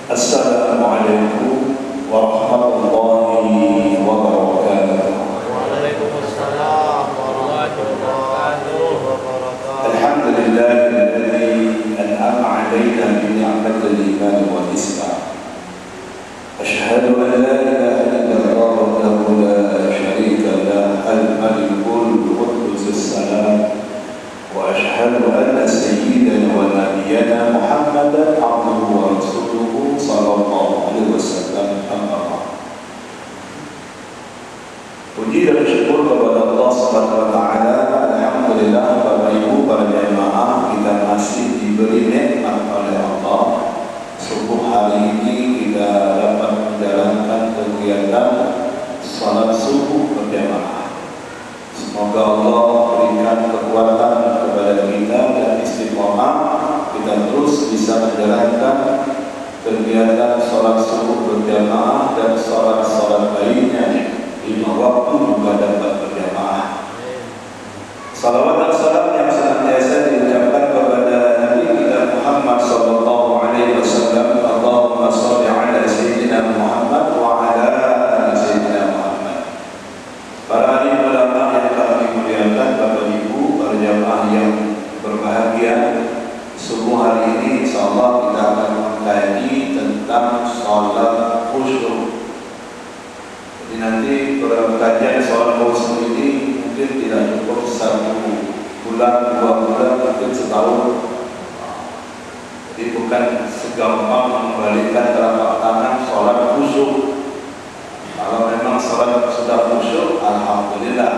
Assalamualaikum warahmatullahi wabarakatuh. Waalaikumsalam warahmatullahi wabarakatuh. Alhamdulillahilladzi an'ama 'alaina bi ni'matil iman wal islam. Asyhadu an la ilaha illallah wahdahu la syarika lah, al-malikul quddus salam. Wa asyhadu anna sayyidana wa nabiyyana Muhammadan abduhu wa rasuluhu sallallahu alaihi wasallam. Amma ba'd. Puji dan syukur kepada Allah Subhanahu wa taala. Alhamdulillah, Bapak Ibu para jemaah, kita masih diberi nikmat oleh Allah. Subuh hari ini kita dapat menjalankan kegiatan salat subuh berjamaah. Semoga Allah berikan kekuatan kepada kita dan istiqomah, kita terus bisa menjalankan kegiatan salat subuh berjamaah dan salat-salat lainnya di waktu juga dapat berjamaah. Salawat dan salam yang senantiasa diucapkan kepada Nabi kita Muhammad sallallahu alaihi wasallam. Allahumma shalli ala sayyidina Muhammad wa ala ali sayyidina Muhammad. Para alim ulama yang kami muliakan, Bapak Ibu para jamaah yang berbahagia, subuh hari ini insyaallah kita akan mengkaji tentang salat khusyuk. Jadi nanti kajian soal khusyuk ini mungkin tidak cukup 1 bulan, 2 bulan, mungkin setahun. Jadi bukan segampang mengembalikan telapak tangan sholat khusyuk. Kalau memang sholat sudah khusyuk, alhamdulillah.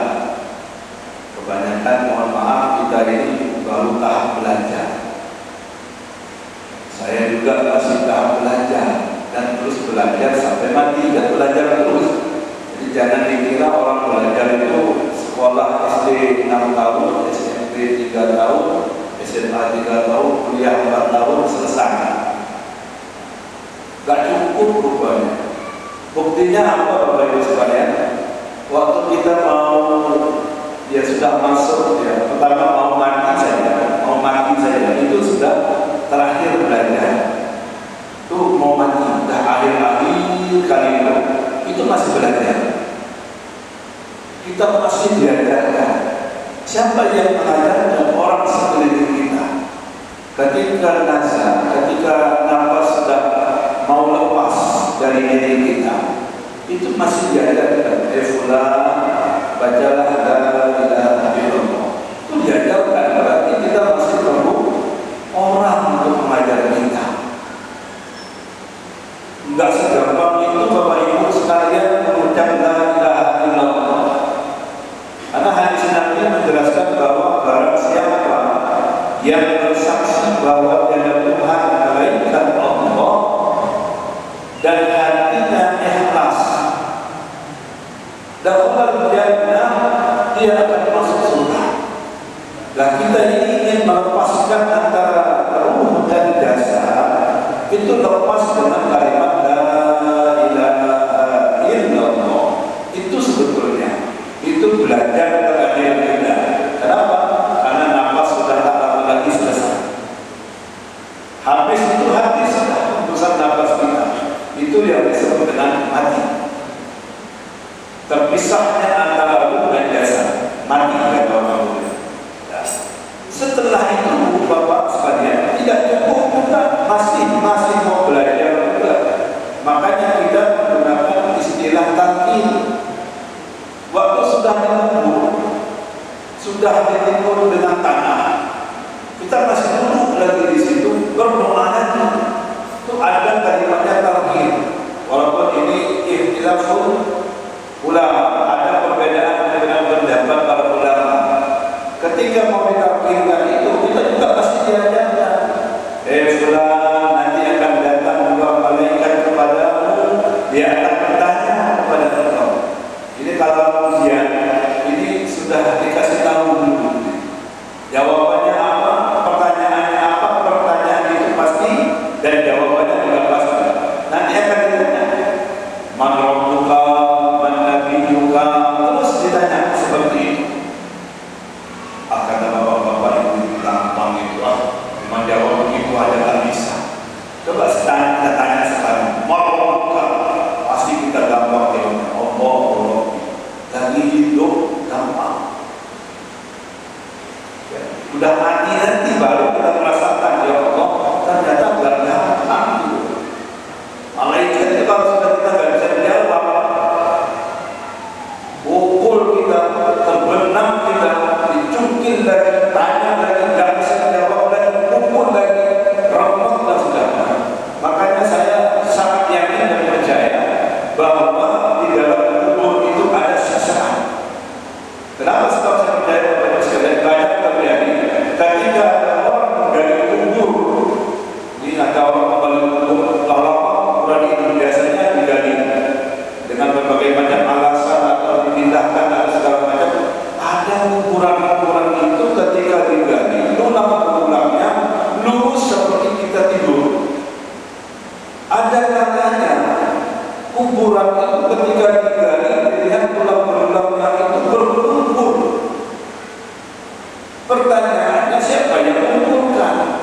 Kebanyakan mohon maaf kita ini baru tahap belajar. Saya juga masih tahap belajar dan terus belajar sampai mati dan belajar terus. Jadi jangan dikira orang belajar itu sekolah SD 6 tahun, SMP 3 tahun, SMA 3 tahun, kuliah 4 tahun, selesai. Gak cukup rupanya. Buktinya apa Bapak Ibu sekalian? Waktu kita mau, ya sudah masuk ya, pertama mau mati saja, itu sudah terakhir belajar. Itu mau mati, sudah akhir-akhir kali itu masih belajar. Kita masih diajarkan. Siapa yang mengajarkan? Orang sekeliling kita. Ketika nafas sudah mau lepas dari diri kita, itu masih diajarkan. Fulan, bacalah la ilaha illallah. Itu diajarkan. Berarti kita masih perlu orang untuk mengajar kita. Enggak segampang itu Bapak Ibu sekalian mengucap la ilaha illallah. Karena hadis Nabi menjelaskan bahwa barang siapa yang bersaksi bahwa tiada Tuhan melainkan Allah dan hatinya ikhlas, dakhala jannah, dia akan masuk surga. Nah, kita ini ingin melepaskan antara ruh dan jasad, itu lepas dengan kalimat la ilaha illallah. Itu sebetulnya itu belajar terakhir kita. Kenapa? Karena nafas sudah tak lagi selesai. Habis itu hati sudah urusan nafas kita. Itu yang disebut dengan mati. Terpisahnya antara ruh dan jasad, mati kata orang. Setelah itu Bapak sekalian tidak cukup juga, masih mau belajar juga. Makanya kita menggunakan istilah talqin. Waktu sudah menunggu, sudah ditimbun dengan tanah, kita masih duduk lagi di situ berdoa lagi. Itu ada kalimatnya talqin. Walaupun ini ikhtilafun ulama, ada perbedaan pendapat para ulama. Ketika mau ditalqinkan itu, kita juga pasti diajarkan. Fulan, nanti akan datang dua malaikat kepadamu, dia akan bertanya kepada engkau. Ini kalau ujian, ini sudah dikasih tahu dulu. Jawab Ada kalanya kuburan itu ketika digali dilihat tulang belulangnya itu berkumpul. Pertanyaannya siapa yang mengumpulkan?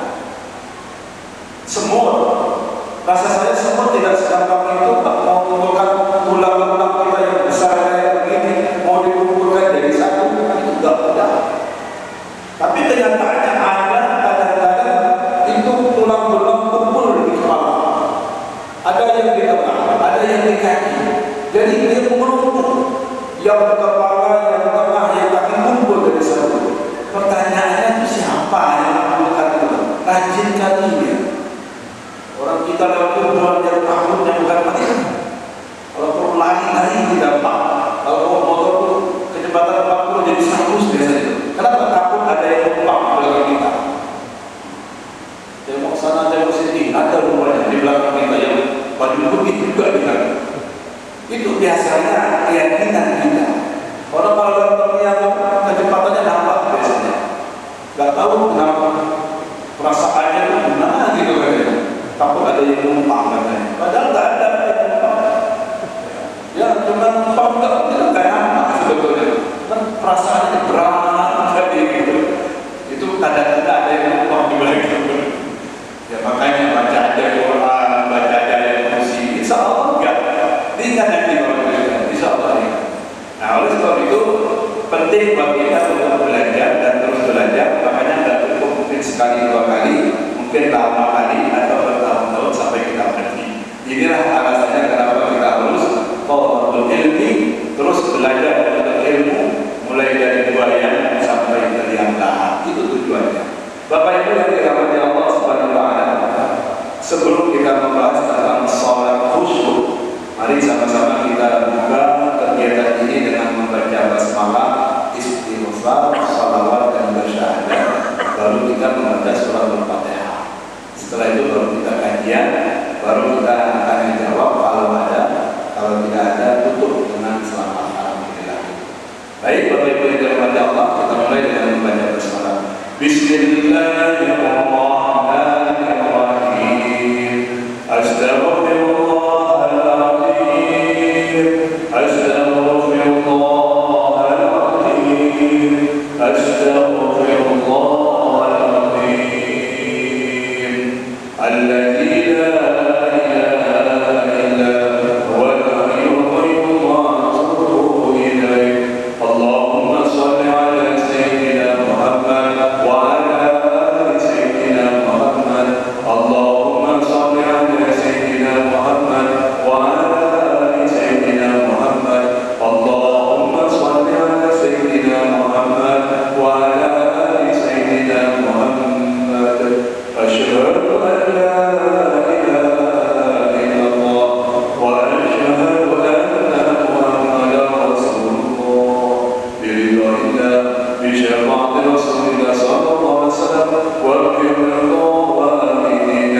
Semut. Rasa saya semut tidak segampang itu mau mengumpulkan tulang-tulang kita yang besar kayak begini mau dikumpulkan jadi satu, itu tidak mudah. Tapi kenyataannya ada kadang-kadang itu tulang belulang kumpul di kepala. Ada yang di tengah, ada yang di kaki. Jadi dia mengerumpuk. Yang kepala, yang tengah, yang kaki kumpul dari satu. Pertanyaannya itu siapa yang mengumpulkan itu? Rajin kali ya. Orang kita lewat kuburan yang takut yang bukan mati. Kalau perlu lari-lari tidak apa. Kalau mau motor itu kecepatan 40 jadi 100 biasanya. Kenapa takut ada yang numpang di belakang kita? Tengok sana, tengok sini, ada rupanya di belakang kita yang baju putih juga lihat. Itu biasanya keyakinan kita. Orang kalau ternyata kecepatannya nampak biasanya. Gak tahu kenapa perasaannya itu gimana gitu katanya. Takut ada yang numpang katanya. Padahal gak ada yang numpang. Ya cuma numpang itu gak nampak sebetulnya. Kan perasaannya berat jadi gitu. Itu kadang-kadang ada yang numpang di belakang. Ya makanya baca aja Quran, baca aja ayat kursi. Insya Allah enggak. Ringan nanti kalau belajar. Insya Allah ringan. Nah oleh sebab itu penting bagi kita untuk belajar dan terus belajar. Makanya nggak cukup mungkin sekali dua kali, mungkin lama kali atau bertahun-tahun sampai kita mengerti. Inilah alasannya kenapa kita harus thalabul ilmi, terus belajar untuk ilmu mulai dari buaya sampai ke liang lahat. Itu tujuannya. Bapak Ibu yang dirahmati Allah Subhanahu wa taala, sebelum kita membahas tentang salat khusyuk, mari sama-sama kita buka kegiatan ini dengan membaca basmalah, istighfar, salawat dan bersyahadat. Baru kita membaca surah Al-Fatihah. Setelah itu baru kita kajian, baru kita akan jawab kalau ada, kalau tidak ada tutup dengan selamat alhamdulillah. Baik Bapak Ibu yang dirahmati Allah, kita mulai dengan membaca basmalah. Bismillahirrahmanirrahim. Astaghfirullahaladzim. Astaghfirullahaladzim. Astaghfirullahaladzim. Alladzi la ilaha illa huwal hayyul qayyum wa atubu ilaih. Allahumma shalli ala sayyidina Muhammad wa ala ali sayyidina Muhammad. Allahumma shalli ala sayyidina Muhammad wa ala ali sayyidina Muhammad. Allahumma shalli ala sayyidina Muhammad wa ala ali sayyidina Muhammad. Asyhadu an la ilaha illallah wa asyhadu anna Muhammadan Rasulullah. Biridillah bi syafa'ati Rasulillah sallallahu alaihi wasallam wa bi ridwanihi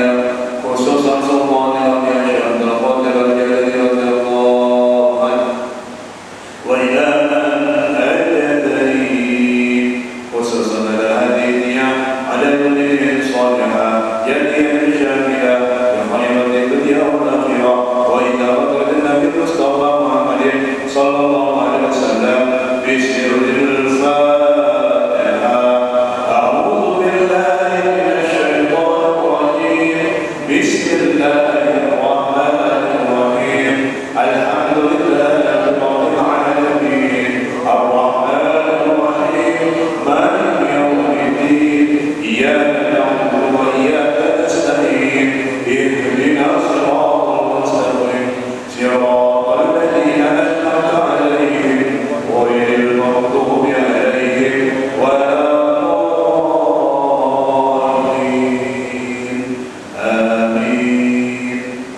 khususan sultan yang syahada qadir al-jalali radhiyallahu anhu wa ila al-adari khususan ala hadithnya ala yudin salihah yadiyan syamila yang khayrat dunya wal akhirah wa ila radina bil mustafa Muhammadin sallallahu alaihi wasallam bi sirril fatihah. A'udzu billahi minasy syaithanir rajim. Bismillahirrahmanirrahim. Alhamdulillahi rabbil alamin. Ar-rahmanir rahim. Maliki yaumiddin. Iyyaka na'budu wa iyyaka nasta'in. Ihdinas siratal mustaqim. Siratal ladzina an'amta 'alaihim ghairil maghdubi 'alaihim waladdallin. Amin.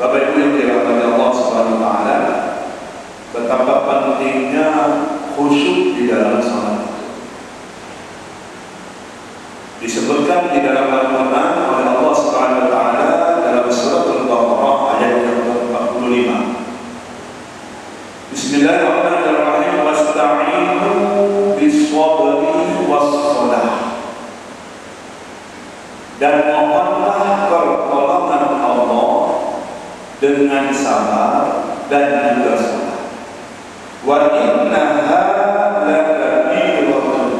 Bapak Ibu yang dirahmati Allah Subhanahu wa taala, betapa pentingnya khusyuk di dalam salat. Disebutkan di dalam Al-Quran oleh Allah Subhanahu wa taala dalam surat Al-Baqarah ayat yang ke-45. Bismillahirrahmanirrahim. Wasta'inu bis-sabri was-shalah. Dan mohonlah pertolongan Allah dengan sabar dan juga salat. Wa innaha lakabiratun,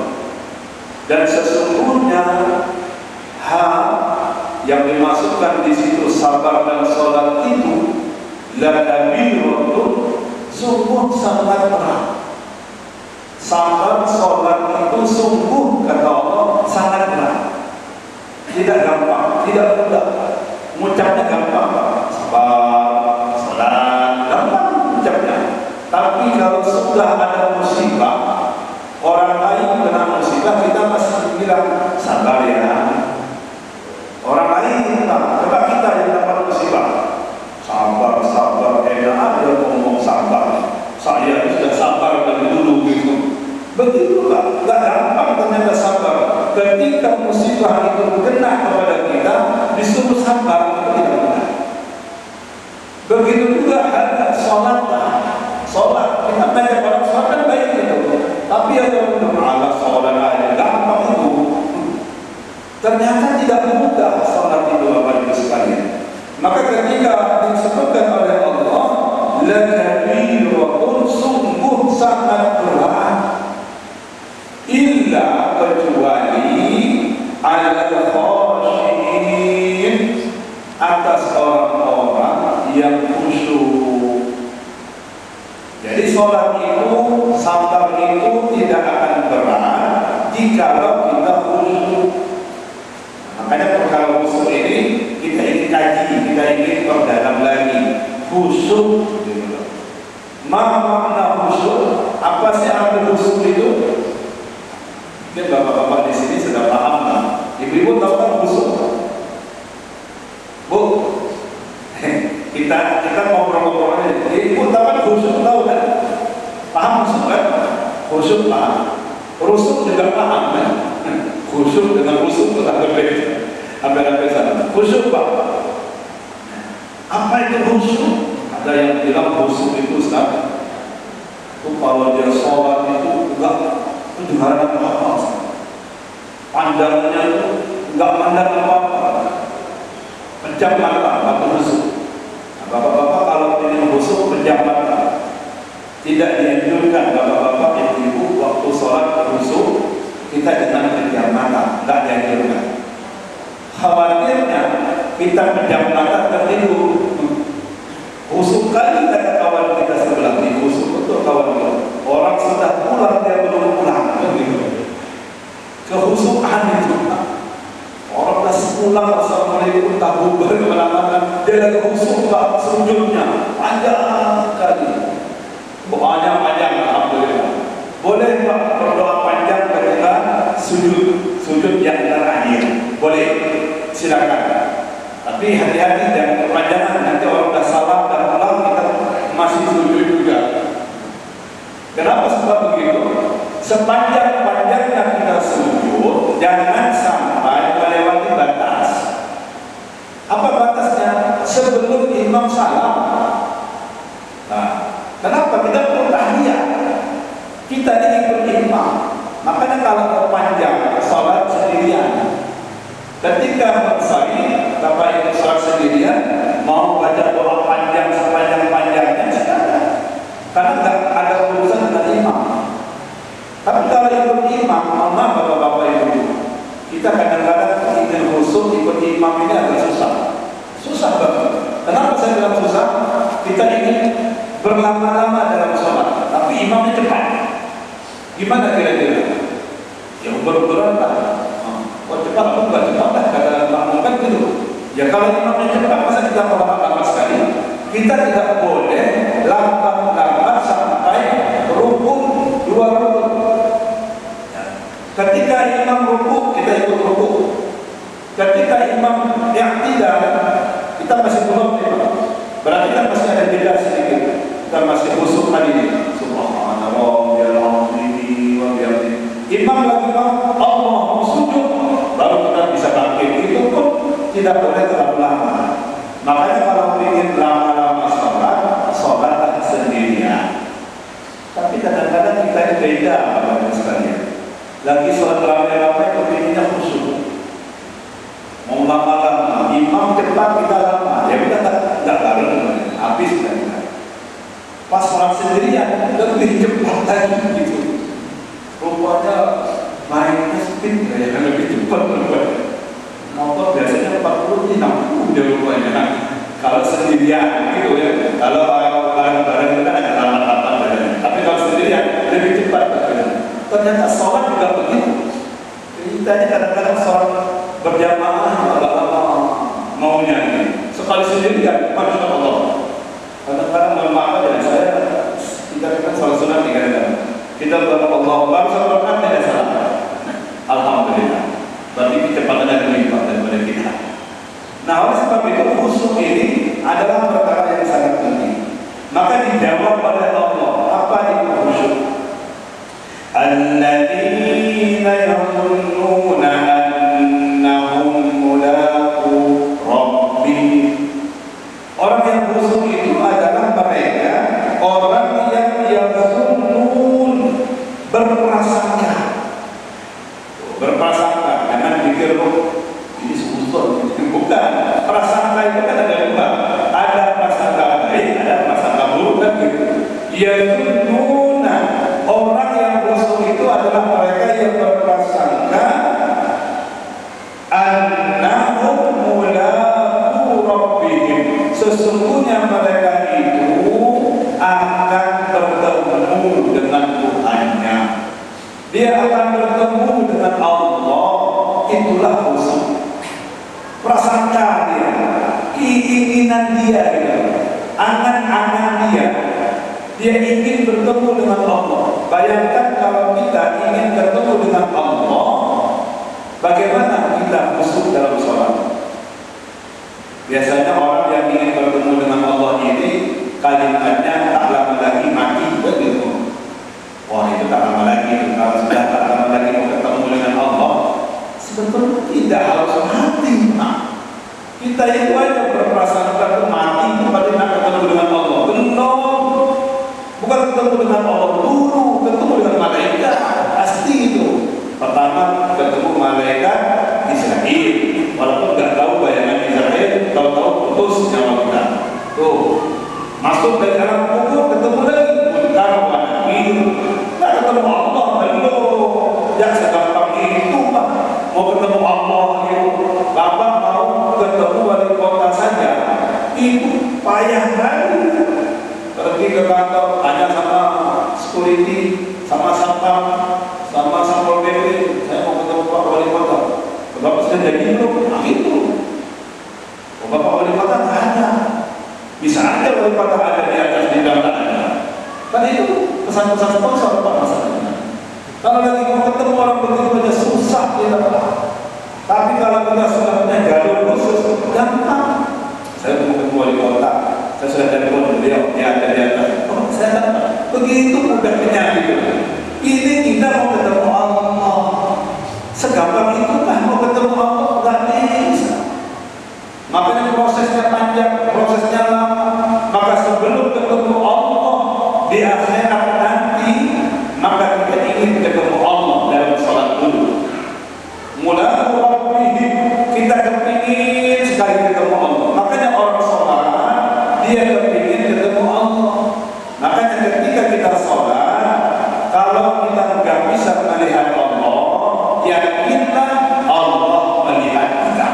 dan sesungguhnya yang dimasukkan di situ sabar dan salat itu lakabiratun, sungguh sangat berat. Sabar salat itu sungguh, kata Allah, sangat berat. Tidak gampang, tidak mudah. Mengucapnya gampang, sabar, salat, gampang mengucapnya. Tapi kalau sudah ada musibah, orang lain kena musibah, kita masih bilang sabar ya. Orang lain, coba kita yang dapat musibah, sabar, sabar, enak aja ngomong sabar. Saya sudah sabar dari dulu gitu. Begitu lah, gak gampang ternyata sabar. Ketika musibah itu kena kepada kita, disuruh sabar, itu tidak mudah. Begitu juga ada sholat. Sholat, kita banyak orang sholat kan baik itu. Tapi ada yang malas sholat aja, gampang itu. Ternyata tidak mudah sholat itu, Bapak Ibu sekalian. Maka ketika disebutkan oleh Allah, lakabiratun, sungguh sangat berat, illa kecuali al-khashiin, atas orang-orang yang khusyuk. Jadi sholat itu, sabar itu tidak akan berat jikalau kita khusyuk. Makanya perkara khusyuk ini kita ingin kaji, kita ingin perdalam lagi. Khusyuk, ma makna khusyuk? Apa sih arti khusyuk itu? Mungkin bapak-bapak di sini sudah paham kan? Ibu-ibu tahu kan khusyuk? Bu, kita ngobrol-ngobrol aja. Ibu tahu kan khusyuk, tahu kan? Paham khusyuk kan? Khusyuk paham. Rusuk juga paham kan? Khusyuk dengan rusuk itu agak beda. Hampir sama. Khusyuk Pak. Apa itu khusyuk? Ada yang bilang khusyuk itu Ustaz, itu kalau dia sholat itu enggak kedengaran apa-apa, pandangnya itu enggak mandang apa-apa, pejam mata, atau khusyuk. Nah, bapak-bapak kalau ingin khusyuk pejam mata, tidak dianjurkan bapak-bapak ibu-ibu waktu sholat khusyuk kita jangan pejam mata, enggak dianjurkan. Khawatirnya kita pejam mata tertidur. Khusyuk kali kata kawan kita sebelah ini, khusyuk untuk kawan kita. Orang sudah pulang, dia belum pulang, begitu. Kehusukan itu. Orang dah pulang, assalamualaikum, tahu berkemana-mana, dia lagi khusyuk tak sujudnya panjang kali. Panjang, alhamdulillah. Boleh Pak berdoa panjang ketika sujud yang terakhir. Boleh, silakan. Tapi hati-hati dan kepanjangan, nanti orang dah salam dan pulang kita masih sujud juga. Kenapa sebab begitu? Sepanjang-panjangnya kita sujud, jangan sampai melewati batas. Apa batasnya? Sebelum imam salam. Nah, kenapa kita perlu tahiyat? Kita ini ikut imam. Makanya kalau panjang salat sendirian, ketika bersari, Bapak Ibu salat sendirian, mau baca doa panjang sepanjang-panjangnya silakan. Karena tidak ada urusan dengan imam. Tapi kalau ikut imam, maaf Bapak-bapak Ibu, kita kadang-kadang ingin khusyuk ikut imam ini agak susah. Susah banget. Kenapa saya bilang susah? Kita ingin berlama-lama dalam sholat, tapi imamnya cepat. Gimana kira-kira? Ya uber-uberan lah. Kok cepat? Kok nggak cepat lah? Kata kan gitu. Ya kalau imamnya cepat, masa kita mau lambat sekali? Kita tidak boleh lambat sampai rukun 2 rukun. Ketika imam rukuk, kita ikut rukuk. Ketika imam i'tidal, kita masih belum imam. Berarti kan masih ada jeda sedikit. Kita masih khusyuk tadi. Subhanallah ya Rabbi wa bihamdihi. Imam lagi Allah sujud, baru kita bisa bangkit. Itu pun tidak boleh terlalu lama. Makanya kalau ingin lama-lama sholat sendirian. Tapi kadang-kadang kita ini beda, Bapak-Ibu sekalian. Lagi sholat ramai-ramai, kepinginnya khusyuk. Mau lama-lama, imam cepat kita lama, ya kita nggak bareng. sendirian gitu ya. Kalau bareng-bareng itu kan ada rapat-rapat badannya. Tapi kalau sendirian lebih cepat badannya. Ternyata sholat juga begitu. Kita ini kadang-kadang sholat berjamaah agak lama maunya ini. Sekali sendirian, masya Allah. Kadang-kadang mohon maaf ya, kita kan sholat sunat nih kadang-kadang. Kita berdoa Allah baru sholat berkat tidak salah. Alhamdulillah. Berarti kecepatannya lebih lipat daripada kita. Nah, oleh sebab itu khusyuk ini adalah perkara yang sangat penting. Maka dijawab oleh Allah, apa itu khusyuk? Alladzina yazunnuna annahum mulaqu rabbihim. Orang yang khusyuk itu adalah mereka orang yang yazunnun, berprasangka. Berprasangka, jangan pikir ini seusul, bukan. Prasangka itu kan ada dua, ada prasangka baik, ada prasangka buruk kan gitu. Yazunnuna, orang yang khusyuk itu adalah mereka yang berprasangka annahum mulaqu rabbihim, sesungguhnya mereka itu akan bertemu dengan Tuhannya. Dia akan bertemu dengan Allah. Itulah khusyuk. Prasangka dia, keinginan dia, angan-angan dia ingin bertemu dengan Allah. Bayangkan kalau kita ingin bertemu dengan Allah, bagaimana kita khusyuk dalam sholat? Biasanya orang yang ingin bertemu dengan Allah ini kalimatnya tak lama lagi mati begitu. Wah, itu tak lama lagi. Kalau sudah tak lama lagi mau ketemu dengan Allah, sebetulnya tidak harus mati. Nah, kita itu aja berprasangka mati kepada nak ketemu dengan Allah. Belum, bukan ketemu dengan Allah dulu, ketemu dengan malaikat. Pasti itu. Pertama ketemu malaikat Israel, walaupun nggak tahu bayangan Israel, tahu-tahu putus nyawa kita. Tuh, masuk dari dalam kubur ketemu lagi, munkar wa nakir. Nggak ketemu Allah belum. Yang segampang itu Pak, mau ketemu Allah itu. Bapak mau ketemu wali kota saja, itu payah kali. Pergi ke kantor, tanya sama security, sama satpam, sama satpol PP, saya mau ketemu Pak Wali Kota. Bapak sudah jadi belum? Nah itu. Bapak Wali Kota nggak ada. Bisa aja Wali Kota ada di atas di dalam ada. Kan itu pesan-pesan sponsor Pak masalahnya. Kalau lagi mau ketemu orang begitu aja susah kita Pak. Tapi kalau kita sudah punya jalur khusus, gampang. Saya mau ketemu Wali Kota. Saya sudah telepon beliau, dia ada di atas. Oh, saya dapat. Begitu mudahnya gitu. Ini kita mau ketemu Allah. Segampang itu kan mau ketemu Allah, nggak bisa. Makanya prosesnya panjang, prosesnya lama. Maka sebelum ketemu Allah di akhirat nanti, maka kita ingin ketemu Allah dalam sholat dulu. Mulaqu rabbihim, kita kepingin sekali ketemu Allah. Makanya orang sholat dia kepingin ketemu Allah. Makanya ketika kita sholat, kalau kita nggak bisa melihat Allah, ya kita Allah melihat kita.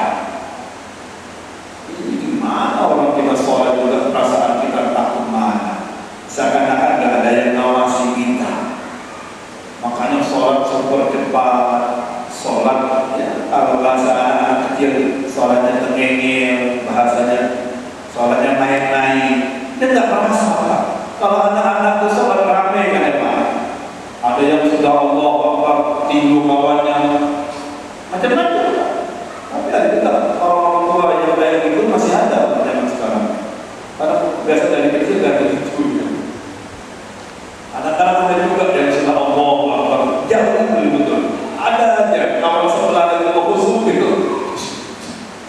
Ini gimana orang kita sholat juga perasaan kita takut mana? Seakan-akan nggak ada yang ngawasi kita. Makanya sholat super cepat, sholat ya, kalau bahasa anak kecil sholatnya tengengel, bahasanya sholatnya main-main. Dia nggak merasa. Kalau anak-anak itu sholat ramai kan ya Pak? Ada yang sudah Allah Akbar tinggu kawannya macam-macam. Tapi ada juga orang tua yang kayak gitu masih ada zaman sekarang. Karena biasa dari kecil dari itu. Anak-anak ada juga yang sudah Allah Akbar jauh lebih betul. Ada aja kalau sebelah dari khusus gitu.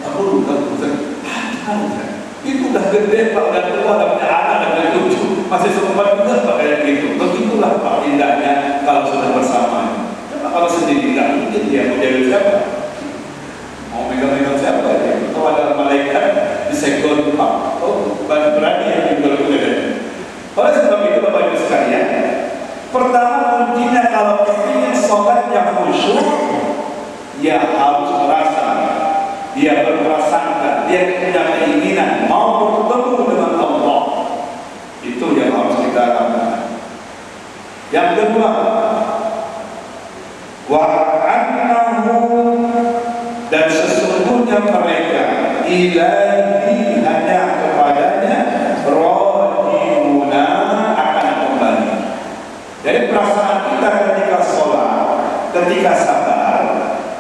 Aku bukan ada. Itu udah gede Pak, udah tua, udah punya anak, udah punya cucu, masih sempat juga Pak kayak gitu. Begitulah Pak indahnya kalau sudah bersama. Karena kalau sendiri nggak mungkin dia mau jadi siapa, mau megang-megang siapa ya? Kalau ada malaikat disenggol Pak, oh berani ya menggol dia. Oleh sebab itu Bapak Ibu sekalian, pertama kuncinya kalau ingin sholat yang khusyuk, ya harus merasa. Dia berprasangka, dia punya keinginan mau bertemu ilaihi, hanya kepadanya rajiuna, akan kembali. Jadi perasaan kita ketika sholat, ketika sabar,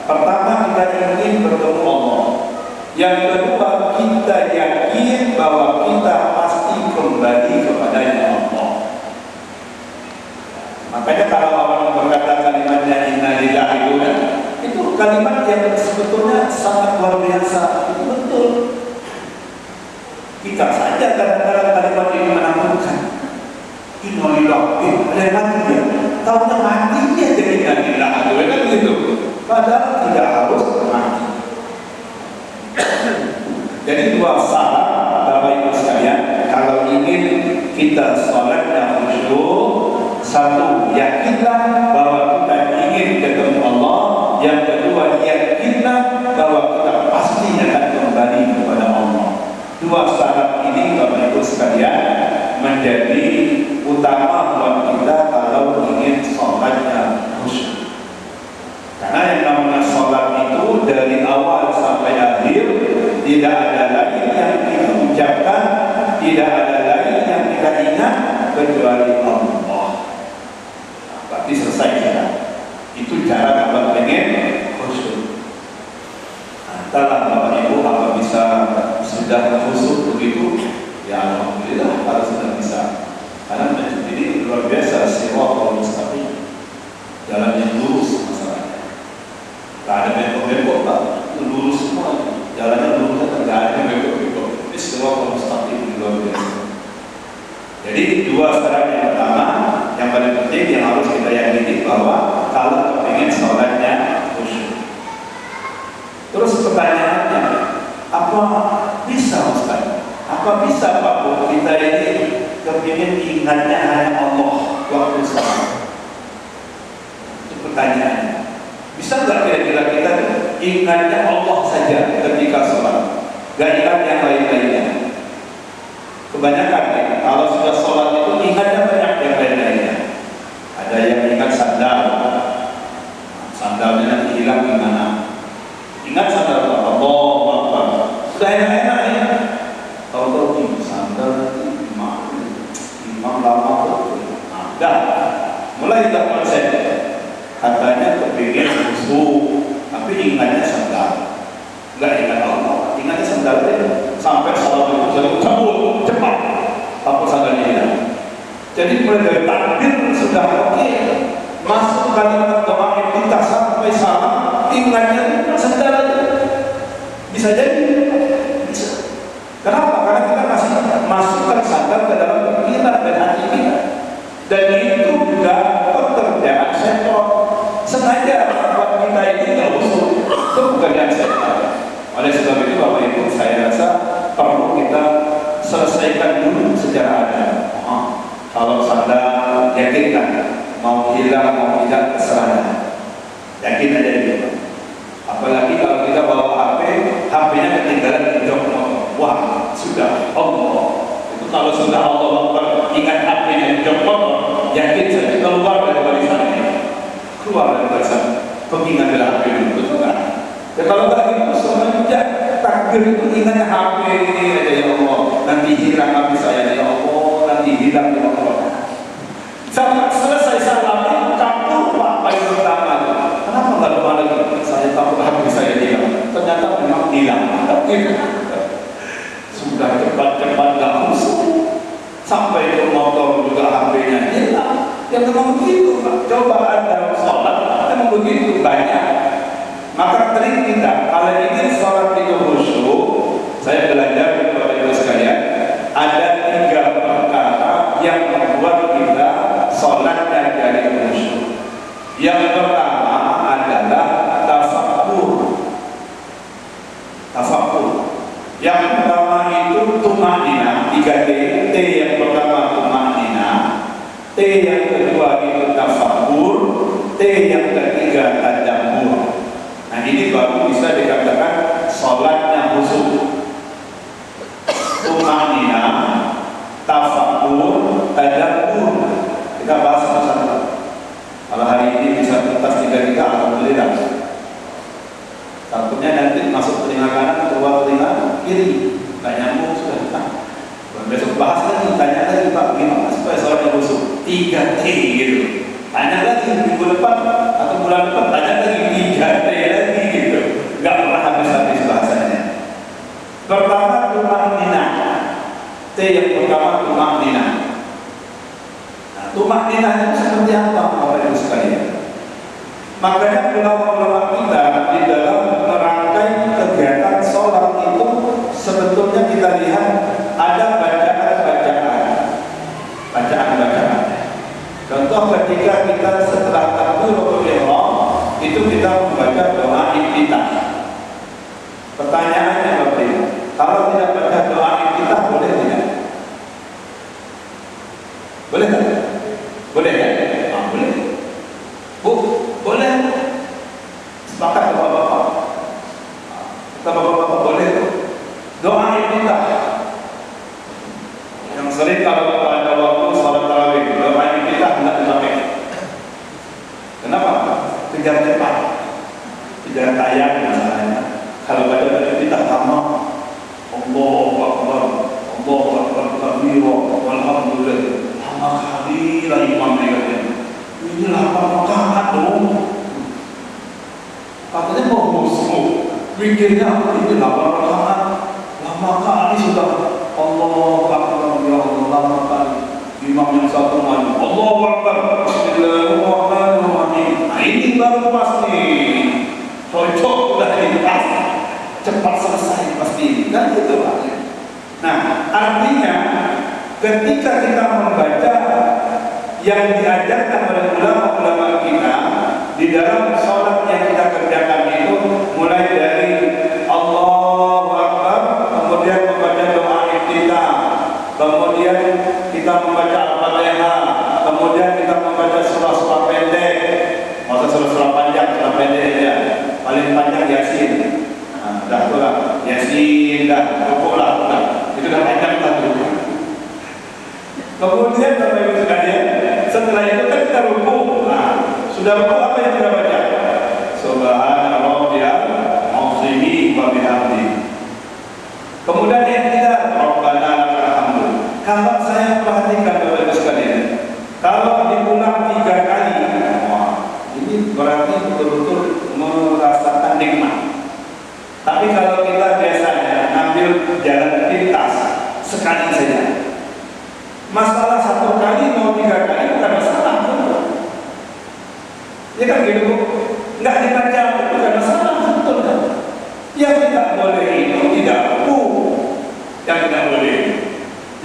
pertama kita ingin bertemu Allah. Yang kedua, kita yakin bahwa kita pasti kembali kepadanya Allah. Makanya kalau orang berkata kalimatnya inna lillahi itu kalimat yang sebetulnya sangat luar biasa. Itu betul. Kita saja kadang-kadang kalimat ini menakutkan. Inna lillahi, ada yang mati dia. Tahunya matinya jadi inna lillahi, kan gitu. Padahal tidak harus mati. Jadi dua syarat Bapak Ibu sekalian kalau ingin kita sholatnya khusyuk. Satu, yakinlah bahwa kita ingin ketemu Allah. Yang kedua, yakinlah bahwa kita pasti akan kembali kepada Allah. Dua syarat ini Bapak Ibu sekalian menjadi utama buat kita kalau ingin sholatnya khusyuk. Karena yang namanya sholat itu dari awal sampai akhir tidak ada lain yang kita ucapkan, tidak ada lain yang kita ingat kecuali Allah. Berarti selesai ya. Itu cara kalau pengen khusyuk. Antara Bapak Ibu apa bisa sudah khusyuk begitu? Ya alhamdulillah kalau sudah bisa. Karena masjid ini luar biasa, siratal mustaqim, jalan yang lurus masalahnya. Tidak ada bengkok-bengkok, Pak. Lurus semua, jalannya lurus, tidak ada bengkok-bengkok. Ini siratal mustaqim luar biasa. Jadi dua syarat yang pertama, yang paling penting yang harus kita yakini bahwa kalau ingin sholatnya khusyuk. Terus pertanyaannya, apa bisa Ustaz? Apa bisa Pak Bu kita ini kepingin ingatnya hanya Allah waktu sholat? Itu pertanyaannya. Bisa nggak kira-kira kita ingatnya Allah saja ketika sholat, gak ingat yang lain-lainnya? Kebanyakan ya, kalau sudah sholat itu ingatnya banyak yang lain-lainnya. Ada yang ingat sandal, sandalnya nanti hilang gimana? Ingat sandal Allah, sudah enak-enak ya. Tahu-tahu sandal nanti imam lama betul. Dah, mulai tak konsep. Katanya kepingin khusyuk, tapi ingatnya sandal, nggak ingat Allah, ingatnya sandal aja. Sampai salat itu cabut cepat, apa sandalnya hilang. Jadi mulai dari takbir sudah oke, masuk kalimat doa kita sampai salam, ingatnya sandal aja. Bisa jadi, bisa. Kenapa? Karena kita masih masukkan sandal ke dalam pikiran dan hati kita. Dan itu juga pekerjaan setan. Sengaja buat kita ini nggak usul, itu pekerjaan setan. Oleh sebab itu Bapak Ibu, saya rasa perlu kita selesaikan dulu secara adil. Kalau sandal yakinkan, mau hilang mau tidak terserah, yakin aja gitu. Apalagi kalau kita bawa HP, HP-nya ketinggalan di jok motor. Wah, sudah Allah. Itu kalau sudah Allah ingat HP-nya di jok motor, yakin saja keluar dari barisan ini. Keluar dari barisan pengingat dari HP itu, betul kan? Ya kalau nggak gitu, semenjak takbir itu ingatnya HP ini aja ya Allah. Nanti hilang HP saya ya Allah, nanti hilang ya Allah. Sampai selesai salam, campur Pak paling pertama. Kenapa nggak doa lagi? Saya tahu HP saya hilang. Ternyata memang hilang. Sudah cepat-cepat nggak khusyuk. Sampai ke motor juga HP-nya hilang. Yang memang begitu Pak. Cobaan dalam sholat memang begitu banyak. Maka trik kita kalau ingin sholat itu khusyuk, saya belajar kepada Ibu sekalian, ada 3 perkara yang membuat kita sholatnya jadi khusyuk. Yang pertama adalah tafakkur. Yang pertama itu tumanina, 3T. T yang pertama tumanina, T yang kedua itu tafakkur, T yang ketiga tadabbur. Nah ini baru bisa dikatakan sholatnya khusyuk. Tumanina, tafakkur, tadabbur. Kita bahas satu-satu. Kalau hari ini bisa tuntas 3 alhamdulillah. Takutnya nanti masuk telinga kanan, keluar telinga lagi gitu. Tanya lagi minggu depan atau bulan depan, tanya lagi 3 hari lagi gitu. Nggak pernah habis-habis bahasanya. Pertama tumakninah. T yang pertama tumakninah. Nah, tumakninah itu seperti apa Bapak Ibu sekalian? Makanya ulama-ulama kita di dalam merangkai kegiatan sholat itu sebetulnya kita lihat ada bacaan-bacaan. Contoh ketika kita setelah takbiratul ihram itu kita membaca doa iftitah. Pertanyaannya Bapak Ibu, kalau tidak baca doa iftitah boleh tidak? Boleh tak? Boleh ya? Boleh. Bu, boleh. Sepakat bapak-bapak. Kata bapak-bapak boleh. Doa iftitah. Yang sering kalau pada waktu salat tarawih, doa iftitah tidak dipakai. Kenapa? Kejar cepat. Kejar tayang misalnya. Kalau baca iftitah lama. Allahu Akbar. Allahu Akbar kabira. Walhamdulillah. Lama kali lah imam mereka. Ini 8 rakaat dong. Katanya mau musuh. Mikirnya ini 8 rakaat. Lama kali sudah. Allahu Akbar ya Allah, lama kali. Imam yang satu maju. Allahu Akbar. Bismillahirrahmanirrahim. Nah ini baru pasti. Cocok udah ini pas. Cepat selesai pasti. Dan itu Pak. Nah artinya ketika kita membaca yang diajarkan oleh ulama-ulama kita di dalam sholat yang kita kerjakan itu mulai dari Allahu Akbar, kemudian membaca doa iftitah, kemudian kita membaca Al-Fatihah, kemudian kita membaca surah-surah pendek, masa surah-surah panjang, surah pendek ya, paling panjang Yasin. Nah, dah tu lah, Yasin dah, cukup lah, itu dah panjang lah tu. Kemudian Bapak Ibu sekalian, setelah itu kan kita rukuk. Nah, sudah rukuk apa yang kita baca? Subhana rabbiyal azim wa bihamdi. Kemudian yang kita Rabbana lakal hamdu. Kalau saya perhatikan Bapak Ibu sekalian, kalau diulang 3 kali, wah, ini berarti betul-betul merasakan nikmat. Tapi kalau kita biasanya ngambil jalan pintas sekali saja. Masalah 1 kali mau 3 kali bukan masalah, betul. Ya kan gitu, nggak dibaca bukan masalah, betul kan? Yang tidak boleh itu tidak ruku, yang tidak boleh.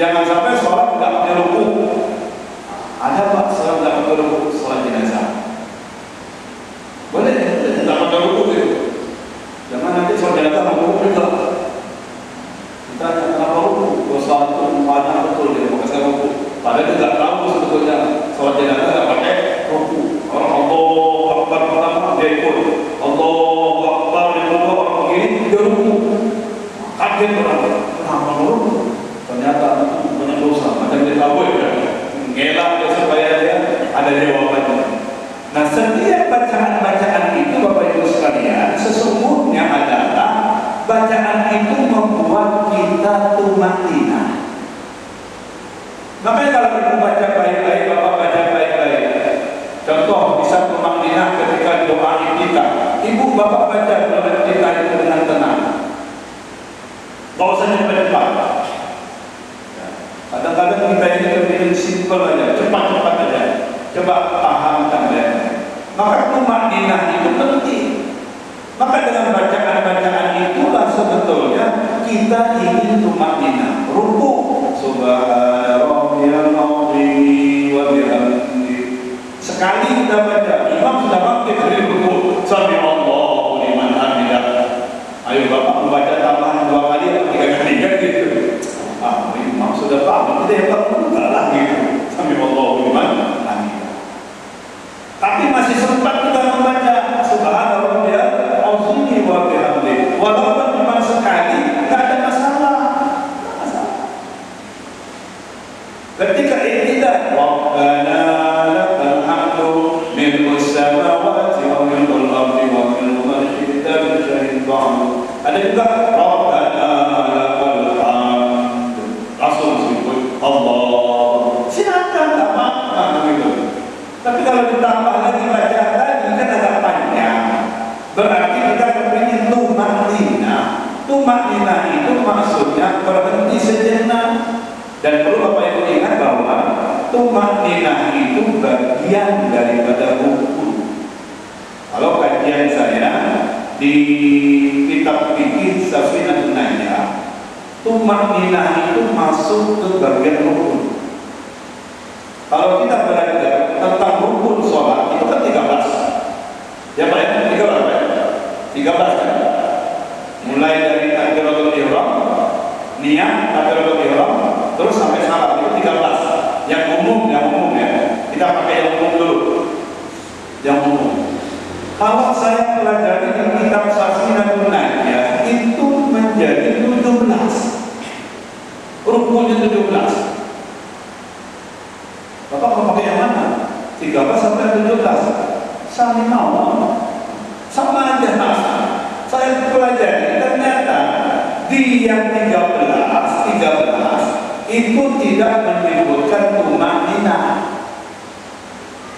Jangan sampai sholat nggak pakai ruku. Ada Pak sholat nggak pakai ruku, sholat jenazah. Boleh nggak pakai ruku gitu. Jangan nanti sholat jenazah ruku juga. Kita kenapa ruku? Dosa itu banyak betul dia pakai ruku. Padahal tidak tahu sebetulnya sholat jenazah tidak pakai ruku. Orang Allahu Akbar pertama dia ikut, Allahu Akbar yang kedua orang begini dia ruku. Kaget orang, kenapa ruku? Ternyata itu banyak dosa. Macam dia tahu ya, ngelak dia supaya dia ada jawabannya. Nah setiap bacaan-bacaan itu Bapak Ibu sekalian sesungguhnya adalah bacaan itu membuat kita tumakninah. Makanya kalau ibu baca baik-baik, bapak baca baik-baik. Contoh bisa tumakninah ketika doa iftitah. Ibu bapak baca doa iftitah itu dengan tenang. Gak usah cepat-cepat. Kadang-kadang kita ini terbikin simpel aja, cepat-cepat aja. Coba pahamkan ya. Maka tumakninah itu penting. Maka dengan bacaan-bacaan itulah sebetulnya kita ingin tumakninah. Ruku Subhana rabbiyal azim wa bihamdi. Sekali kita baca, imam sudah bangkit dari ruku. Sami Allahu liman hamidah. Ayo Bapak membaca tambahan 2 kali atau 3 kali kan gitu. Imam sudah paham, kita yang enggak lah gitu. Sami Allahu liman hamidah. Tapi masih sempat kita membaca Subhana rabbiyal azim wa bihamdi. Walaupun cuma sekali, enggak ada masalah. Ketika iktidal Rabbana lakal hamdu mil'us samawati wa mil'ul ardi wa mil'u ma syi'ta min syai'in ba'du. Ada juga Rabbana lakal hamdu. Langsung disebut Allah. Silakan tak makna gitu. Tapi kalau ditambah lagi bacaan tadi kan agak panjang. Berarti kita kepingin tumakninah. Tumakninah itu maksudnya berhenti sejenak. Dan perlu Bapak Ibu ingat bahwa tumakninah itu bagian daripada rukun. Kalau kajian saya di kitab fikih Safinatun Najah, tumakninah itu masuk ke bagian rukun. Kalau kita belajar tentang rukun sholat itu kan 13. Ya Pak ya, 13 Pak ya? 13 kan? Mulai dari takbiratul ihram, niat takbiratul ihram, terus sampai salam itu 13. Yang umum ya. Kita pakai yang umum dulu. Yang umum. Kalau saya pelajari di kitab Safinatun Najah itu menjadi 17. Rukunnya 17. Bapak mau pakai yang mana? 13 sampai 17. Saling awam. Sama aja. Saya pelajari ternyata di yang 13 itu tidak menyebutkan tumakninah.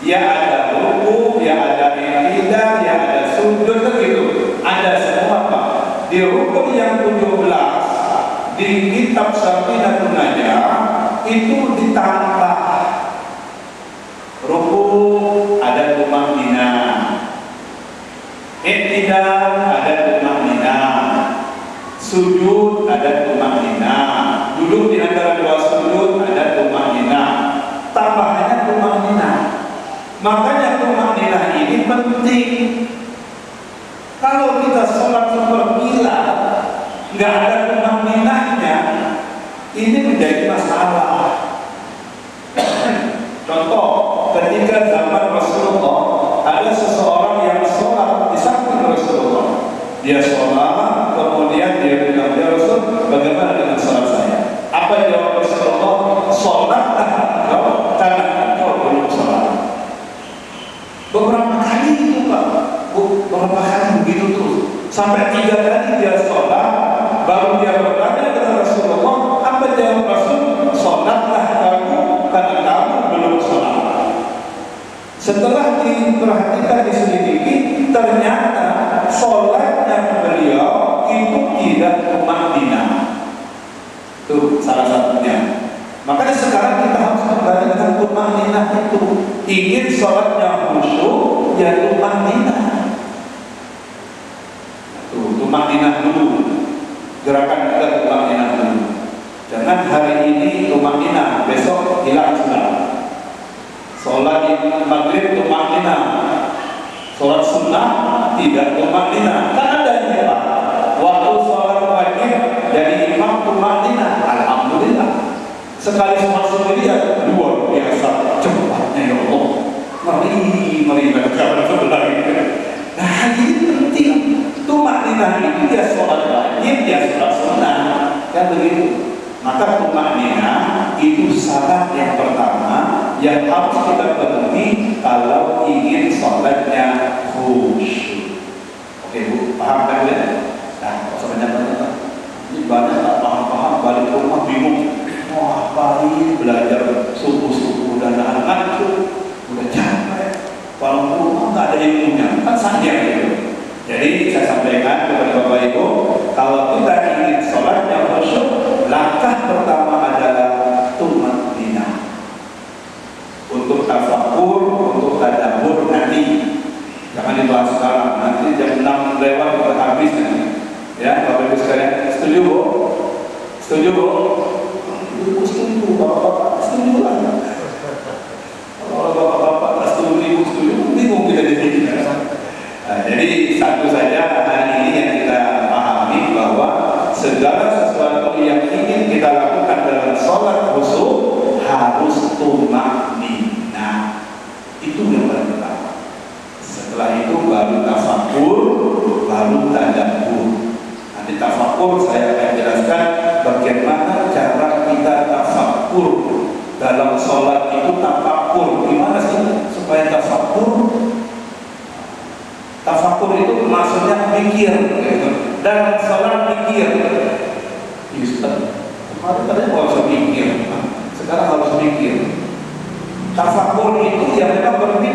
Ya ada ruku, ya ada i'tidal, ya ada sujud begitu. Ada semua Pak. Di rukun yang 17 di kitab Safinatun Najah itu ditambah ruku ada tumakninah, i'tidal ada tumakninah, sujud ada tumakninah, duduk di antara dua sujud ada tumakninah, tambahannya tumakninah. Makanya tumakninah ini penting. Kalau kita sholat seperkilat nggak ada tumakninahnya, ini menjadi masalah. Contoh, ketika zaman Rasulullah ada seseorang yang sholat di samping Rasulullah. Dia sholat, kemudian dia bilang, ya Rasul, bagaimana dengan sholat saya? Apa jawab Rasulullah? Sholatlah engkau karena engkau belum sholat. Beberapa kali itu Pak, beberapa kali begitu terus. Sampai 3 kali dia sholat, baru dia bertanya kepada Rasulullah, apa jawab Rasul? Sholatlah kamu karena kamu belum sholat. Setelah diperhatikan, diselidiki, ternyata sholatnya beliau itu tidak tumakninah. Itu salah satunya. Makanya sekarang kita harus kembali dengan tumakninah itu. Ingin sholatnya khusyuk, ya tumakninah. Tumakninah dulu. Gerakan kita tumakninah dulu. Jangan hari ini tumakninah, besok hilang sudah. Sholat maghrib tumakninah, sholat sunnah tidak tumakninah. Kan ada yang Pak. Waktu sholat wajib jadi imam tumakninah, alhamdulillah. Sekali sholat sendirian luar biasa cepatnya ya Allah. Mari baca sebelah ini. Nah ini penting. Tumakninah itu ya sholat wajib, ya sholat sunnah, kan begitu. Maka tumakninah itu syarat yang pertama yang harus kita penuhi kalau ingin sholatnya khusyuk. Oke Bu, paham kan ya? Nah, nggak usah banyak-banyak. Ini banyak tak paham-paham, balik ke rumah bingung. Wah, pagi belajar subuh-subuh dan anak itu udah capek. Kalau rumah nggak ada yang punya, kan sayang gitu. Jadi saya sampaikan kepada Bapak Ibu, kalau kita ingin sholatnya khusyuk, langkah pertama adalah tumakninah. Untuk tafakur, untuk tadabbur nanti. Jangan dibahas sekarang, nanti jam 6 lewat kita habis nanti. Ya, Bapak Ibu sekalian, setuju Bu? Setuju Bu? Ibu setuju, Bapak-bapak setuju lah. Kalau Bapak-bapak tak setuju, Ibu setuju, bingung kita di sini. Nah, jadi satu saja hari ini yang kita pahami bahwa segala sesuatu yang ingin kita lakukan dalam sholat khusyuk harus tumakninah. Itu yang paling pertama. Setelah itu baru tafakur, baru tadabbur. Nanti tafakur saya akan jelaskan bagaimana cara kita tafakur dalam sholat itu. Tafakur gimana sih supaya tafakur? Tafakur itu maksudnya mikir, dan sholat mikir. Kemarin katanya harus mikir, sekarang harus mikir. Tafakur itu ya memang berpikir.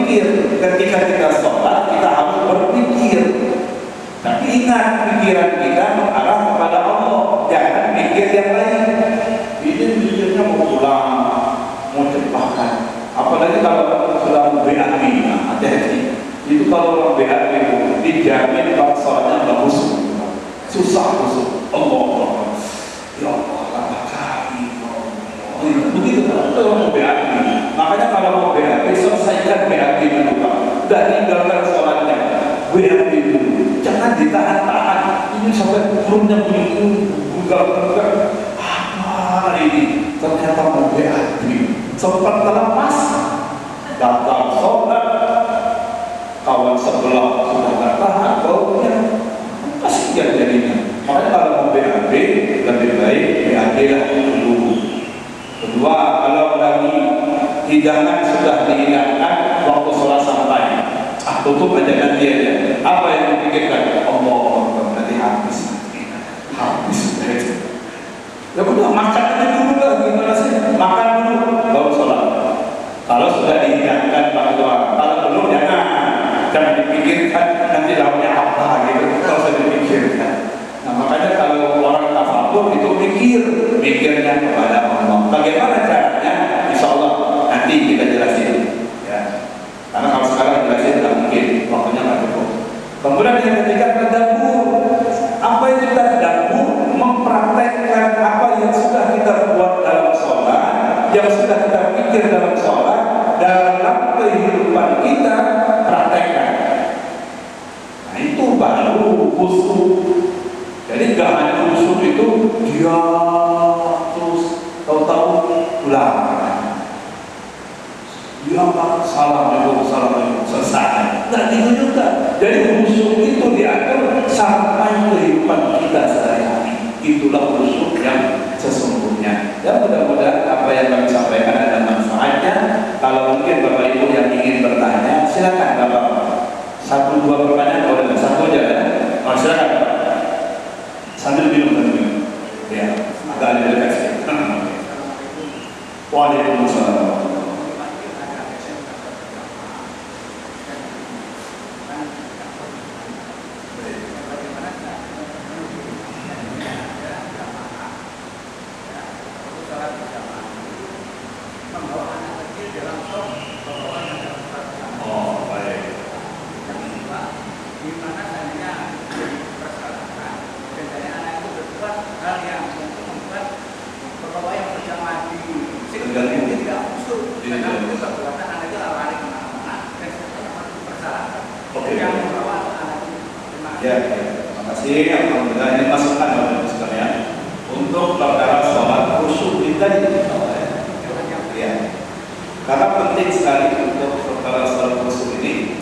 pikiran kita mengarah kepada Allah, jangan mikir yang lain. Ini mikirnya mau pulang, mau cepatkan. Apalagi kalau sudah BAB, hati-hati. Itu kalau orang BAB itu dijamin kalau sholatnya nggak khusyuk, susah khusyuk. Allah, ya Allah, lama kali. Begitu kan? Itu orang BAB. Makanya kalau mau BAB, selesaikan BAB dulu Pak. Udah tinggalkan sholatnya. BAB dulu, jangan ditahan-tahan. Ini sampai perutnya bunyi, bugar-bugar. Apa ini? Ternyata mau BAB. Sempat terlepas, datang sholat, kawan sebelah sudah tak tahan baunya, kasihan jadinya. Makanya kalau mau BAB lebih baik BAB lah dulu. Kedua, kalau lagi hidangan sudah dihidangkan waktu sholat sampai, tutup aja nanti aja. Apa yang dipikirkan? Allah, nanti habis sudah itu. Ya udah makan aja dulu lah, gimana sih? Makan dulu baru sholat. Kalau sudah dihidangkan baru doa. Kalau belum jangan dipikirkan nanti lauknya apa gitu. Kalau sudah dipikirkan. Nah makanya kalau orang tafakur itu mikirnya kepada Allah. Bagaimana caranya? Insya Allah nanti kita jelasin. Ya. Karena kalau sekarang jelasin tidak mungkin, waktunya nggak cukup. Kemudian yang ketiga tadabbur. Apa itu tadabbur? Mempraktekkan apa yang sudah kita buat dalam sholat, yang sudah kita pikir dalam sholat, dalam kehidupan kita praktekkan. Nah itu baru khusyuk. Jadi nggak hanya khusyuk itu dia terus tahu-tahu pulang. Dia salam selesai. Nah itu juga. Jadi khusyuk itu diatur sampai kehidupan kita sehari-hari. Itulah khusyuk yang sesungguhnya. Dan mudah-mudahan apa yang kami sampaikan ada manfaatnya. Kalau mungkin Bapak Ibu yang ingin bertanya, silakan Bapak. 1-2 pertanyaan boleh, 1 aja ya. Oh, silakan Bapak. Sambil minum. Ya, agak ada dekat sedikit. Waalaikumsalam. Ya, terima kasih. Alhamdulillah ini masukan Bapak Ibu sekalian untuk perkara sholat khusyuk kita ya. Karena penting sekali untuk perkara sholat khusyuk ini.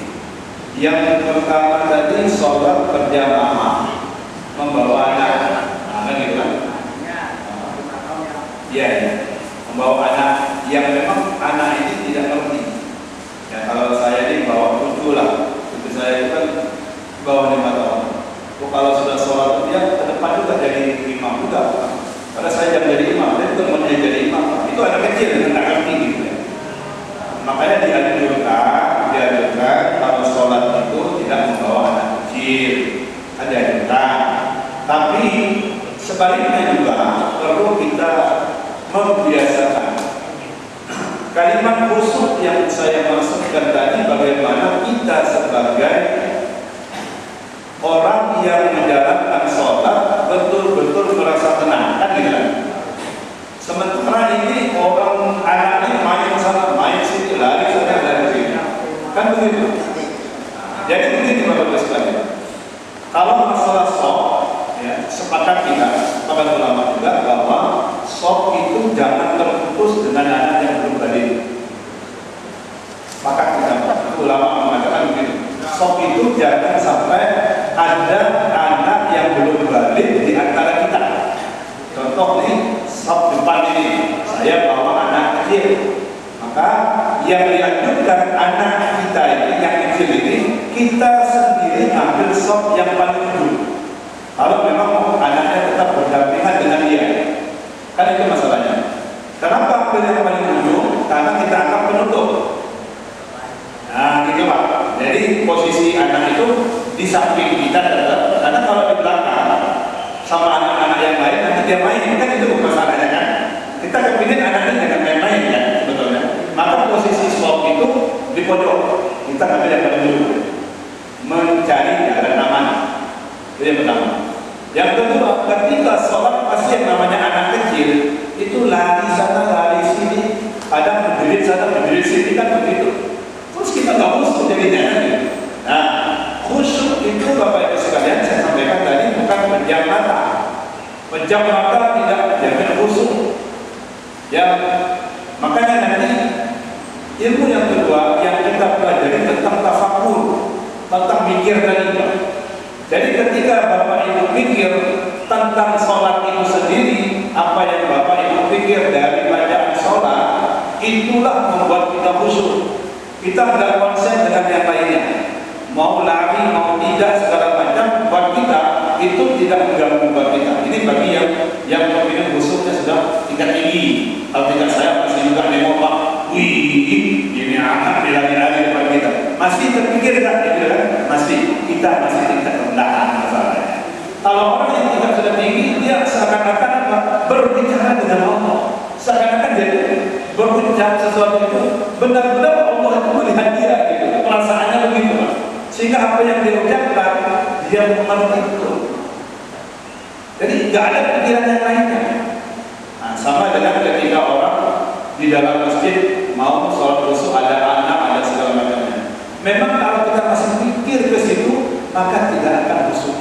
Yang pertama tadi sholat berjamaah membawa anak, gitu kan? Ya, membawa anak yang memang anak ini tidak ngerti. Ya kalau saya ini bawa cucu lah, cucu saya itu kan bawah 5 tahun. Kalau sudah sholat dia ke depan juga jadi imam juga. Karena saya jangan jadi imam, dia temannya jadi imam. Itu anak kecil yang nggak ngerti gitu ya. Makanya dianjurkan kalau sholat itu tidak membawa anak kecil, ada dianjurkan. Tapi sebaliknya juga perlu kita membiasakan kalimat khusyuk yang saya maksudkan tadi, bagaimana kita sebagai orang yang menjalankan sholat betul-betul merasa tenang, kan gitu kan? Sementara ini orang anak ini main sana, main sini, lari sana, lari sini, kan begitu. Jadi begini Bapak Ibu sekalian, kalau masalah sholat, ya, sepakat ulama juga bahwa sholat itu jangan terputus dengan anak yang belum balik. Sepakat kita, ulama mengatakan begitu. Sholat itu jangan sampai ada anak yang belum balik di antara kita. Contoh nih, sop depan ini, saya bawa anak kecil, maka yang dianjurkan anak kita ini, yang kecil ini, kita sendiri ambil sop yang paling ujung. Kalau memang anaknya tetap berdampingan dengan dia, kan itu masalahnya. Kenapa ambil yang paling ujung? Karena kita akan penutup. Nah, gitu Pak. Jadi posisi anak itu di samping kita tetap, karena kalau di belakang sama anak-anak yang lain, nanti dia main, kan itu masalahnya kan. Kita kepingin anaknya jangan main-main kan, sebetulnya. Maka posisi swab itu di pojok. Kita ngambil yang paling dulu, mencari jalan aman. Itu yang pertama. Yang kedua, ketika sholat pasti yang namanya anak kecil itu lari sana lari sini, ada berdiri sana berdiri sini kan begitu. Terus kita nggak khusyuk jadinya kan gitu. Nah, khusyuk itu Bapak Ibu sekalian saya sampaikan tadi bukan pejam mata. Pejam mata tidak menjamin khusyuk. Ya, makanya nanti ilmu yang kedua yang kita pelajari tentang tafakur, tentang mikir tadi. Jadi ketika Bapak Ibu pikir tentang sholat itu sendiri, apa yang Bapak Ibu pikir dari bacaan sholat, itulah membuat kita khusyuk. Kita tidak konsen dengan yang lainnya. Mau lari, mau tidak, segala macam buat kita itu tidak mengganggu buat kita. Ini bagi yang kepingin khusyuknya sudah tingkat tinggi. Kalau tingkat saya masih juga nengok Pak, wih, ini anak lari-lari depan kita. Masih terpikir kan? Masih, kita masih tingkat rendahan masalahnya. Kalau orang yang tingkat sudah tinggi, dia seakan-akan berbicara dengan Allah. Seakan-akan dia berucap sesuatu itu benar-benar Allah itu melihat dia gitu. Perasaannya begitu Pak. Sehingga apa yang dia ucapkan dia mengerti itu. Jadi nggak ada pikiran yang lainnya. Nah, sama dengan ketika orang di dalam masjid mau sholat khusyuk, ada anak, ada segala macamnya. Memang kalau kita masih pikir ke situ, maka tidak akan khusyuk.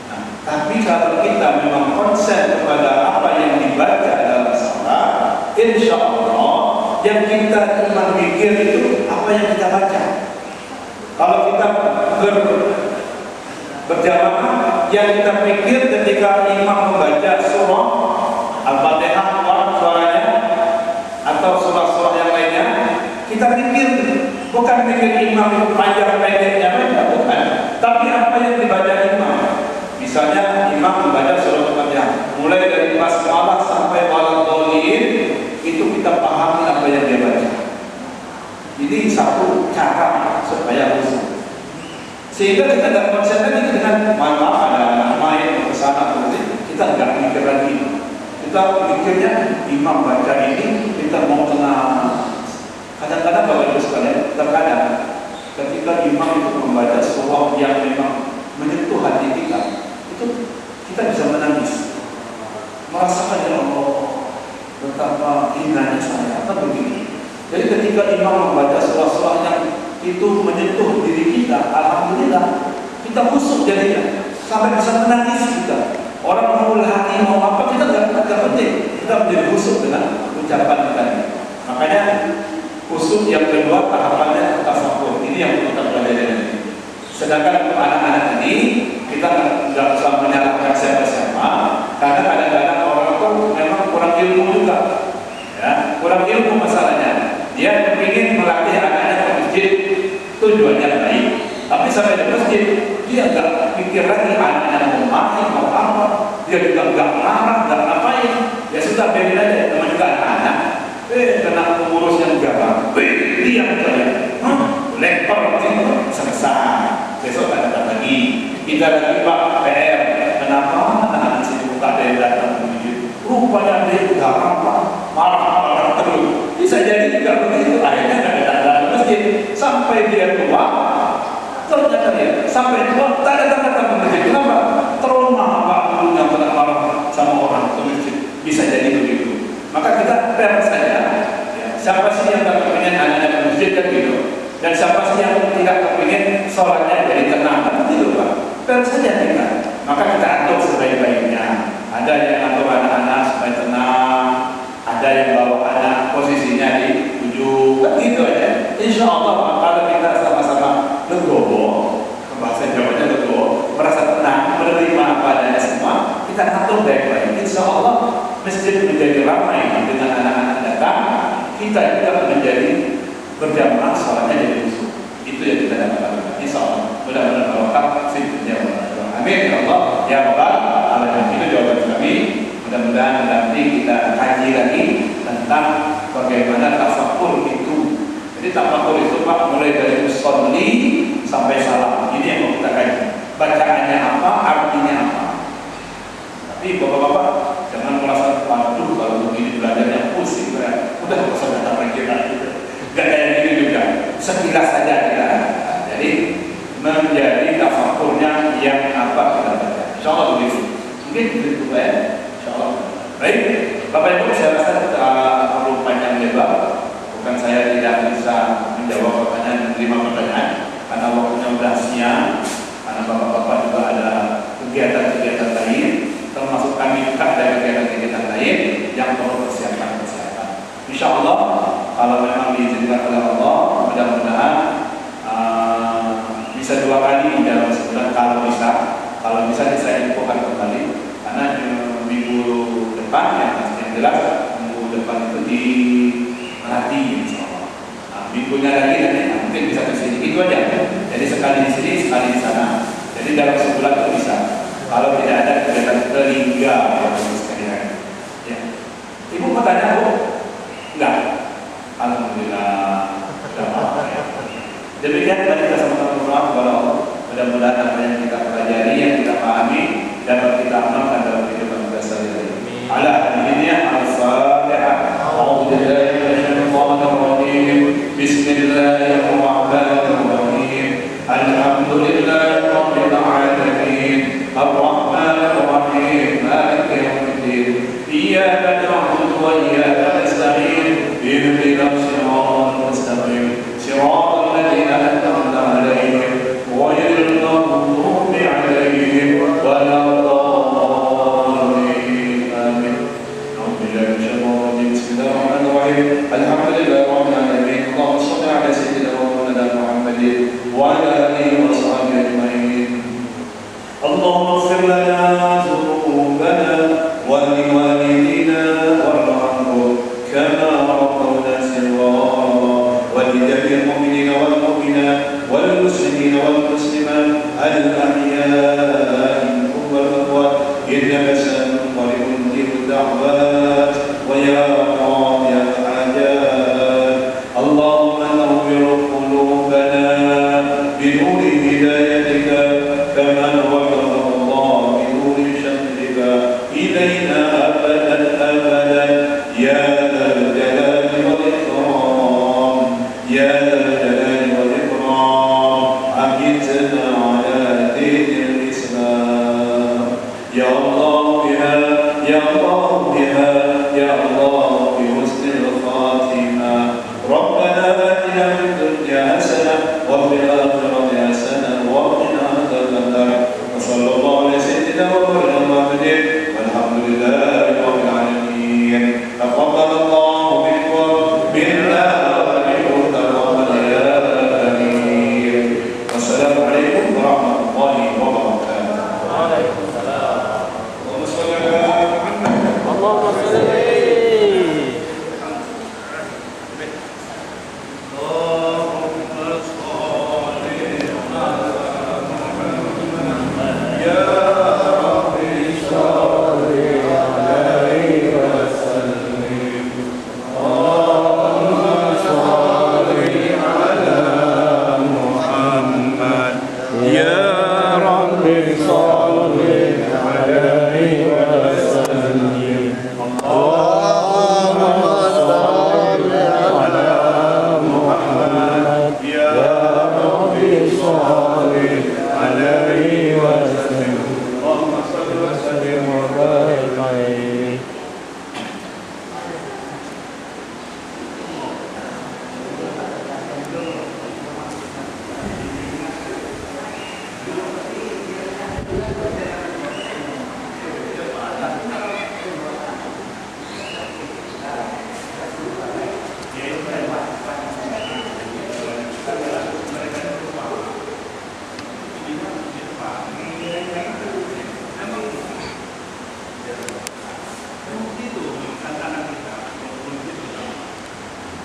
Nah, tapi kalau kita memang konsen kepada apa yang dibaca dalam sholat, insya Allah yang kita cuma mikir itu apa yang kita baca. Kalau kita berjamaah, yang kita pikir ketika imam membaca surah Al-Fatihah, suaranya atau surah-surah yang lainnya, kita pikir bukan pikir imam itu panjang pendeknya, bukan. Tapi apa yang dibaca imam. Misalnya imam membaca surah Al-Fatihah, mulai dari basmalah sampai waladhdallin, itu kita pahami apa yang dia baca. Ini satu cara supaya khusyuk. Sehingga kita tidak konsen lagi dengan maaf ada anak main ke sana kita tidak mikir lagi. Kita mikirnya imam baca ini kita mau tenang. Kadang-kadang Bapak Ibu sekalian, terkadang ketika imam itu membaca surah yang memang menyentuh hati kita, itu kita bisa menangis, merasakan ya Allah betapa indahnya saya atau begini. Jadi ketika imam membaca surah-surah yang itu menyentuh diri kita, alhamdulillah kita khusyuk jadinya sampai bisa menangis kita. Orang mau lari mau apa kita nggak penting, kita menjadi khusyuk dengan ucapan kita. Makanya khusyuk yang kedua tahapannya tafakur. Ini yang kita pelajari. Sedangkan untuk anak-anak ini kita nggak usah menyalahkan siapa-siapa, karena kadang-kadang orang itu memang kurang ilmu juga, ya kurang ilmu masalahnya. Dia ingin melatih anaknya ke masjid, tujuannya baik, tapi sampai di masjid dia nggak pikir lagi anaknya mau main mau apa, dia juga nggak marah nggak ngapain, ya sudah biarin aja. Teman juga anak-anak, kena pengurus yang gagah, diam saja, lempar itu selesai, besok tak datang lagi. Kita lagi Pak PR, kenapa anak-anak sini buka dari datang ke masjid? Rupanya dia udah ramah, marah terus. Bisa jadi juga begitu, akhirnya nggak datang ke masjid sampai dia tua. Ternyata dia sampai tua tak datang ke masjid. Kenapa? Trauma Pak dulu yang pernah marah sama orang ke masjid. Bisa jadi begitu. Maka kita fair saja. Ya. Siapa sih yang tak kepingin anaknya ke masjid kan gitu? Dan siapa sih yang tidak kepingin sholatnya jadi tenang kan gitu Pak? Fair saja kita. Maka kita atur sebaik-baiknya. Ada yang atur anak-anak supaya tenang. Ada yang bawa anak posisinya di ujung, kan gitu aja. Insya Allah kalau kita sama-sama legowo, bahasa Jawanya legowo, merasa tenang, menerima apa adanya semua, kita atur baik-baik. Insya Allah masjid menjadi ramai dengan anak-anak datang, kita juga menjadi berjamaah sholatnya jadi khusyuk. Itu yang kita dapatkan. Insya Allah mudah-mudahan barokah sibuknya. Amin ya Allah ya Rabbal alamin. Itu jawaban kami. Mudah-mudahan nanti kita kaji lagi tentang bagaimana tafakur itu. Jadi tafakur itu Pak mulai dari usolli sampai salam. Ini yang mau kita kaji. Bacaannya apa, artinya apa. Tapi bapak-bapak jangan merasa waduh kalau begini belajarnya pusing ya. Udah nggak usah datang lagi gitu. Gak kayak gini juga. Sekilas saja kita. Jadi menjadi tafakurnya yang apa kita baca. Insya Allah begitu. Mungkin begitu ya. Insya Allah. Baik, Bapak Ibu saya rasa perlu panjang lebar. Bukan saya tidak bisa menjawab pertanyaan dan terima pertanyaan karena waktunya sudah siang. Karena bapak-bapak juga ada kegiatan-kegiatan lain, termasuk kami juga ada kegiatan-kegiatan lain yang perlu persiapan. Insya Allah, kalau memang diizinkan oleh Allah, mudah-mudahan bisa 2 kali dalam sebulan kalau bisa saya infokan kembali karena minggu depan yang jelas minggu depan itu di Melati insya Allah. Minggunya lagi nanti mungkin bisa ke sini itu aja. Jadi sekali di sini, sekali di sana. Jadi dalam sebulan itu bisa. Kalau tidak ada kegiatan kelingga sekalian. Ya. Ibu mau tanya Bu? Enggak. Alhamdulillah. Ya. Demikian tadi kita sama-sama berdoa kepada Allah. Mudah-mudahan apa yang kita pelajari, yang kita pahami dapat kita amalkan dalam kehidupan kita sehari-hari. Ala hadhihi al-Fatihah. A'udzu billahi minasyaitonir rajim. Bismillahirrahmanirrahim. Alhamdulillahirabbil alamin. Ar-Rahmanir Rahim. Maliki yaumiddin. Iyyaka na'budu wa iyyaka nasta'in. Ihdinas siratal mustaqim. Siratal ladzina an'amta 'alaihim ghairil maghdubi 'alaihim waladdallin. Amin. Alhamdulillah. Bismillahirrahmanirrahim. Alhamdulillah.